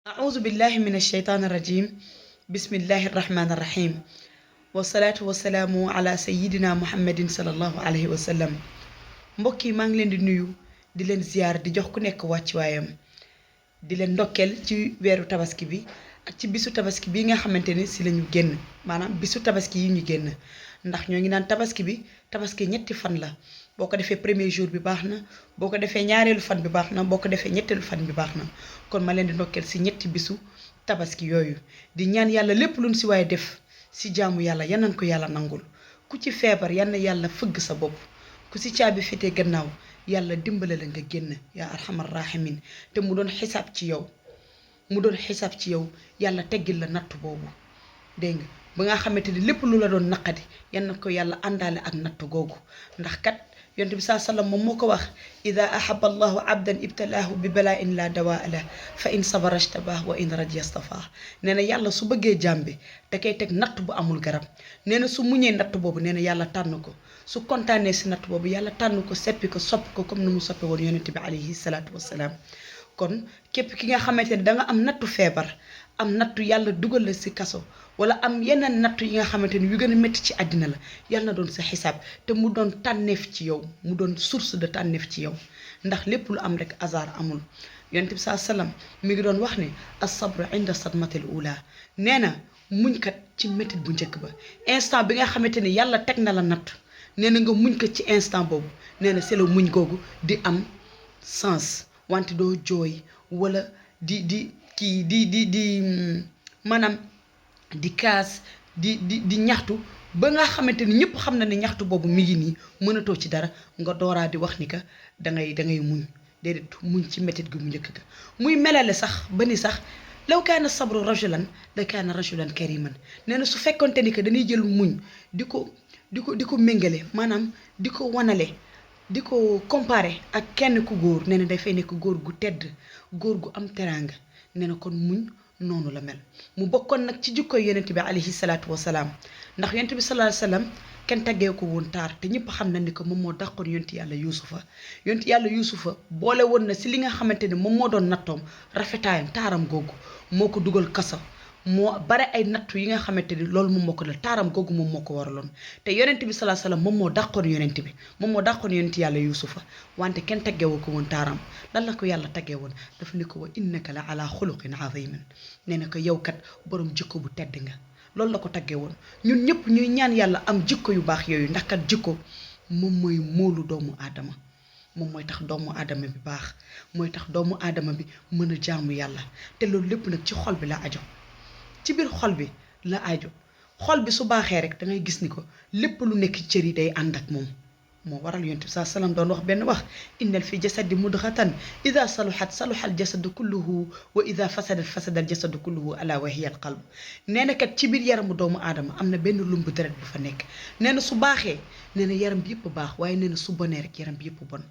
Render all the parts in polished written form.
أعوذ بالله من الشيطان الرجيم بسم الله الرحمن الرحيم والصلاة والسلام على سيدنا محمد صلى الله عليه وسلم mbokk yi maa ngi leen di nuyu di leen ziar di jox ku nekk wàccuwaayam di leen ndokkeel ci weeru tabaski bi ak ci bisu tabaski bi nga xamante ni si lañu génn maanaam bisu tabaski yi ñu génn ndax ñoo ngi naan tabaski bi tabaski ñetti fan la boo ko defee premier jour bi baax na boo ko defee ñaareelu fan bi baax na boo ko defee ñetteelu fan bi baax na kon ma leen di ndokkeel si ñetti bisu tabaski yooyu di ñaan yàlla lépp luñ si waaye def si jaamu yàlla yan nañ ko yàlla nangul ku ci feebar yan na yàlla fëgg sa bopp ku si caabi fitee gannaaw yàlla dimbale la nga génn yaa arhamar rahimin te mu doon xisaab ci yow yàlla teggil la natt boobu dégg nga ba nga xamante ni lépp lu la doon naqadi yan na ko yàlla àndaale ak natt googu ndax kat yonent bi saa sallam moom moo ko wax ida ahaba allahu abdan ibtalaahu bi balaa in la dawaa la fa in sabara shtabah wa in radiya stafaa nee na yàlla su bëggee jaam bi da koy teg natt bu amul garab nee na su muñee natt boobu nee na yàlla tànn ko su kontaanee si natt boobu yàlla tànn ko seppi ko sopp ko comme ni mu soppe woon yonent bi alayhi salaatu wassalaam kon képp ki nga xamante ne danga am nattu feebar am nattu yàlla dugal la si kaso wala am yeneen nattu yi nga xamante ni yu gën a métti ci àddina la yàlla na doon sa xisaab te mu doon tànneef ci yow mu doon source de tànneef ci yow ndax lépp lu am rek hasard amul yonent bi saa salaam mi ngi doon wax ne as-sabru inda sadmatil ula nee na muñkat ci métit bu njëkk ba instant bi nga xamante ni yàlla teg na la natt nee na nga muñ ko ci instant boobu nee na c'est le muñ googu di am sens wante doo jooy wala di maanaam di kaas di ñaxtu ba nga xamante ni ñëpp xam na ne ñaxtu boobu mi ngi nii mënatoo ci dara nga dooraa di wax ni ka dangay muñ déedéet muñ ci métit gi mu njëkk ga muy melale sax ba ni sax law kaana sabru rajulan la kaana rajulan kariman nee na su fekkonte ni que dañuy jël muñ di ko méngale maanaam di ko wanale di ko comparé ak kenn ku góor nee na dafay nekk góor gu tedd góor gu am teraanga nee na kon muñ noonu la mel mu bokkoon nag ci jikkoy yonent bi alayhi salaatu wasalaam ndax yonent bi sallallahu alayhi wasallam kenn taggee ko woon taar te ñëpp xam na ni que moom moo dàqoon yonti yàlla yuusufa boole woon na si li nga xamante ni moom moo doon nattoom rafetaayam taaram googu moo ko dugal kaso moo bare ay nattu yi nga xamante ni loolu moom moo ko dal taaram googu moom moo ko waraloon te yonent bi sallallahu alayhi wasallam moom moo dàqoon yonti yàlla yuusufa wante kenn taggeewu ko woon taaram lan la ko yàlla taggee woon dafa ne ko wa innaka la ala xuluqin azimin nee na ko yow kat borom jikko bu tedd nga loolu la ko taggee woon ñun ñëpp ñuy ñaan yàlla am jikko yu baax yooyu ndax kat jikko moom mooy móolu doomu aadama moom mooy tax doomu aadama bi baax mooy tax doomu aadama bi mën a jaamu yàlla te loolu lépp nag ci xol bi la ajo ci biir xol bi la aajo xol bi su baaxee rek dangay gis ni ko lépp lu nekk ci cër yi day ànd ak moom moo waral yonent bi saa salaam doon wax benn wax innal fi jasadi mudghatan ida saluhat saluha al jasadu kulluhu wa ida fasadat fasada al jasadu kulluhu ala wa hiya al qalb nee na kat ci biir yaramu doomu aadama am na benn lumbu deret bu fa nekk nee na su baaxee nee na yaram bi yëpp baax waaye nee na su bonee rek yaram bi yëpp bon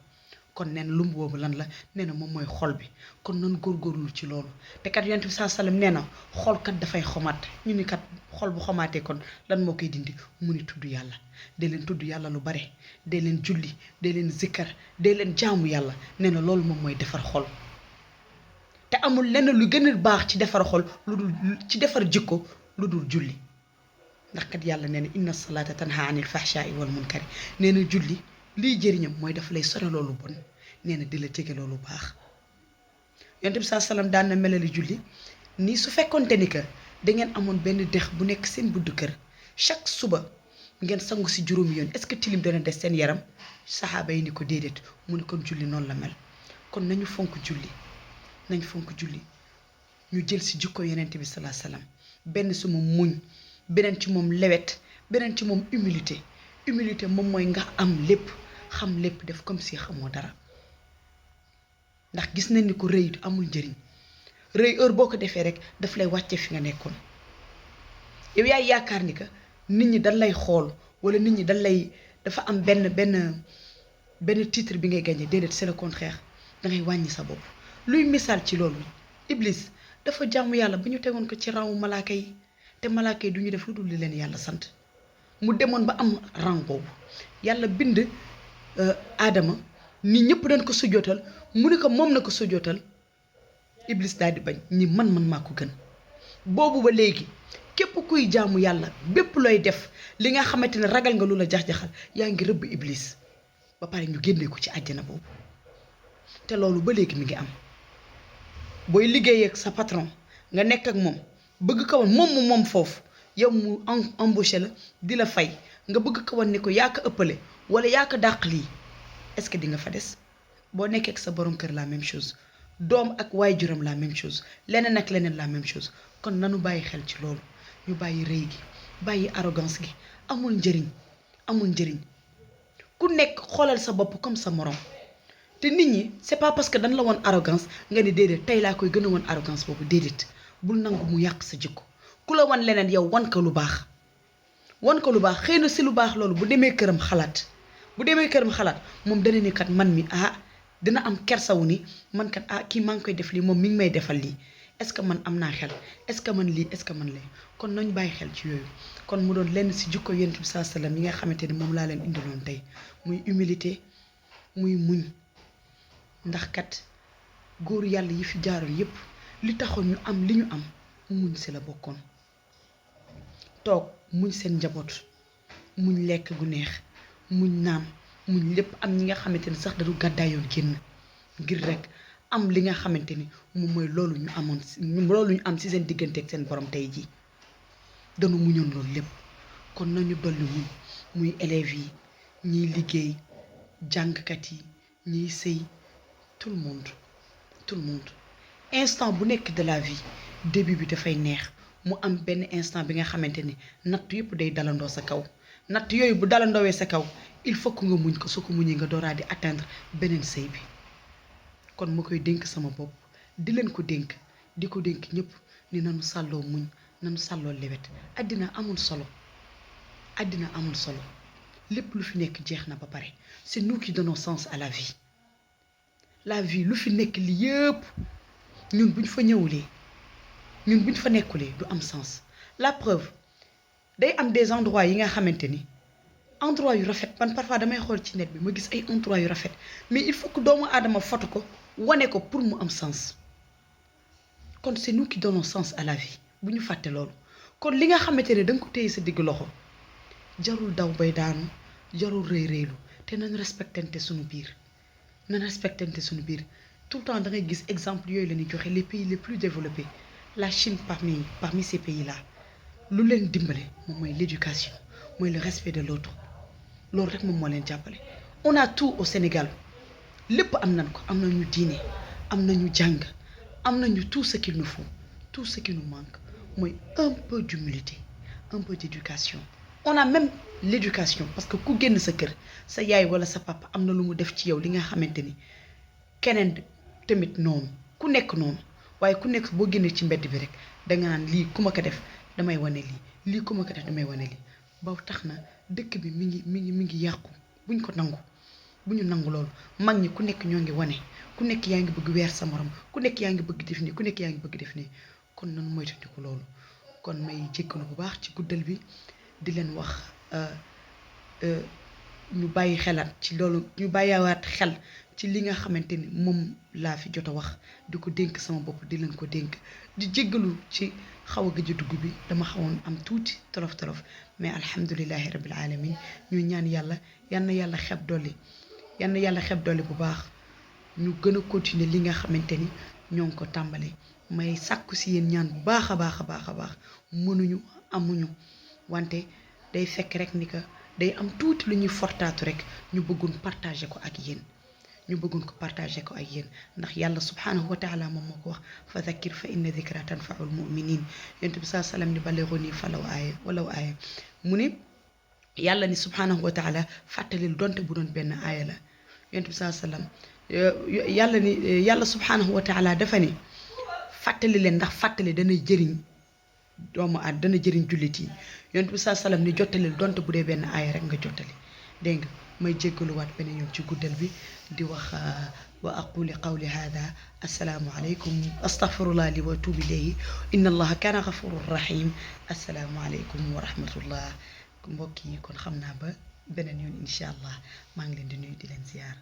kon nee na lumb boobu lan la nee na moom mooy xol bi kon noonu góorgóorlu ci loolu te kat yonent bi saa salaam nee na xol kat dafay xomaat ñu ni kat xol bu xomaatee kon lan moo koy dindi mu ni tudd yàlla dee leen tudd yàlla lu bare dee leen julli dee leen zikkar dee leen jaamu yàlla nee na loolu moom mooy defar xol te amul lenn lu gën a baax ci defar xol lu dul ci defar jikko lu dul julli ndax kat yàlla nee na inna salaata tanha anil fahshaai wal munkari nee na julli lii jëriñam mooy dafa lay sore loolu bon nee na di la jege loolu baax yonent bi saa salaam daan na melali julli nii su fekkonte ni que dangeen amoon benn dex bu nekk seen buddu kër chaque suba ngeen sangu si juróomi yoon est-ce que tilim dana des seen yaram saxaaba yi ni ko déedéet mu ne kon julli noonu la mel kon nañu fonk julli ñu jël si jikko yonent bi salaa salaam benn si moom muñ beneen ci moom lewet beneen ci moom humilité moom mooy nga am lépp xam lépp def comme si xamoo dara ndax gis nañ ni ko rëy amul njëriñ rëy heure boo ko defee rek daf lay wàcce fi nga nekkoon yow yaay yaakaar ni que nit ñi dañ lay xool wala nit ñi dañ lay dafa am benn titre bi ngay gagné déedéet c'est le contraire dangay wàññi sa bopp luy misaal ci loolu Iblis dafa jaamu yàlla ba ñu tegoon ko ci rangu malaaka yi te malaaka yi du ñu def lu dul li leen yàlla sant mu demoon ba am rang boobu yàlla bind aadama ni ñëpp dañ ko sujjootal mu ni ko moom na ko sujjootal Iblis daal di bañ ñi man maa ko gën. boobu ba léegi képp kuy jaamu yàlla bépp looy def li nga xamante ne ragal nga lu la jax-jaxal yaa ngi rëbb Iblis ba pare ñu génnee ko ci àjjana boobu te loolu ba léegi mi ngi am. booy liggéey ak sa patron nga nekk ak moom bëgg ko woon moom foofu yow mu embauché la di la fay nga bëgg ko woon ne ko yaa ko ëppale wala yaa ko dàq lii est-ce que di nga fa des. boo nekkee ak sa borom kër la même chose doom ak waajuram la même chose leneen ak leneen la même chose kon nanu bàyyi xel ci loolu ñu bàyyi rëy gi bàyyi arrogance gi amul njëriñ ku nekk xoolal sa bopp comme sa morom. te nit ñi c'est pas parce que dañ la woon arrogance nga ni déedéet tey laa koy gën a woon arrogance boobu déedéet bul nangu mu yàq sa jikko ku la wan leneen yow wan ko lu baax xëy na si lu baax loolu bu demee këram xalaat moom dana ni kat man mi dina am kersawu ni man kat kii maa ngi koy def lii moom mi ngi may defal lii est-ce que man am naa xel est-ce que man lii est-ce que man lee kon nañ bàyyi xel ci yooyu. kon mu doon lenn si jikko Yonent bi sallallahu alayhi wasallam yi nga xamante ni moom laa leen indiloon tey muy humilité muy muñ. ndax kat góor yàlla yi fi jaaroon yépp li taxoon ñu am li ñu am muñ si la bokkoon toog muñ seen njaboot muñ lekk gu neex muñ naan muñ lépp am ñi nga xamante ni sax dañu gàddaayoon génn ngir rek am li nga xamante ni moom mooy loolu ñu am si seen diggante ak seen borom tey jii dañu muñoon loolu lépp. kon nañu dolli muñ muy élèves yi ñiy liggéey jàngkat yi ñiy sëy tout le monde instant bu nekk de la vie début bi dafay neex mu am benn instant bi nga xamante ni natt yëpp day dalandoo sa kaw natt yooyu bu dalandoowee sa kaw il faut que nga muñ ko soo ko muñee nga dooraa di atteindre beneen sëy bi. kon ma koy dénk sama bopp di leen ko dénk di ko dénk ñëpp ni nanu sàlloo muñ nanu sàlloo lewet. àddina amul solo lépp lu fi nekk jeex na ba pare c'est nous qui donnons sens à la vie lu fi nekk li yëpp ñun buñ fa ñëwulee ñun buñ fa nekkulee du am sens. la preuve day am des endroits yi nga xamante ni endroit yu rafet man parfois damay xool ci net bi ma gis ay endroit yu rafet mais il faut que doomu aadama foto ko wane ko pour mu am sens. kon c'est nous qui donnons sens à la vie bu ñu fàtte loolu. kon li nga xamante ne da nga ko téye sa digg loxo jarul daw bay daanu jarul rëy te nañ respectante suñu biir. tout le temps da ngay gis exemple yooyu la ñuy joxe les pays les plus développés la Chine parmi ces pays là lu leen dimbale moom mooy l'éducation mooy le respect de l'autre loolu rek moom moo leen jàppale. on a tout au Sénégal lépp am nañ ko am nañu diine am nañu jàng am nañu tout ce qu'il nous faut tout ce qui nous manque mooy un peu d'humilité un peu d'éducation. on a même l'éducation parce que ku génn sa kër sa yaay wala sa papa am na lu mu def ci yow li nga xamante ni keneen tamit noonu ku nekk noonu waaye ku nekk boo génnee ci mbedd bi rek danga naan lii ku ma ko def damay wane lii ku ma ko def damay wane lii ba tax na dëkk bi mi ngi yàqu buñ ko nangu bu ñu nangu loolu mag ñi ku nekk ñoo ngi wane ku nekk yaa ngi bëgg weer sa morom ku nekk yaa ngi bëgg def nii ku nekk yaa ngi bëgg def nii kon nanu moytandiku loolu. kon may jéggalu bu baax ci guddal bi di leen wax ñu bàyyi xelaat ci loolu ñu bàyyiwaat xel ci li nga xamante ni moom laa fi jot a wax di ko dénk sama bopp di leen ko dénk di jéggalu ci xaw a gëj a dugg bi dama xawoon am tuuti tolof mais alhamdulillahi rabbil alamin ñu ñaan yàlla yal na yàlla xeb dolli bu baax ñu gën a continuer li nga xamante ni ñoo ngi ko tàmbali may sàkku si yéen ñaan bu baax a baax mënuñu amuñu wante day fekk rek ni que day am tuuti lu ñuy fortaatu rek ñu bëggoon partager ko ak yéen ndax yàlla subhanahu wa taala moom moo ko wax fa dhakkir fa inna dhikra tanfaul muminin yonent bi sallallahu alayhi wa sallam ni balighuni walaw aaya mu ne yàlla ni subhanahu wa taala fàttalil donte bu doon benn aaya la yonent bi sallallahu alayhi wa sallam yàlla subhanahu wa taala dafa ni fàttali leen ndax fàttali dana jëriñ doomu aadama dana jëriñ jullit yi yonent bi sallallahu alayhi wa sallam ni jottalil donte bu dee benn aaya rek nga jottali dégg nga may jéggaluwaat beneen yoon ci guddal bi di wax wa aquli qawli hada assalaamu aleykum astaghfirullah li wa atubu ilayhi inna allaha kaana ghafurur rahim assalaamu aleykum wa rahmatullah mbokk yi kon xam naa ba beneen yoon incha allah maa ngi leen di nuyu di leen ziyaar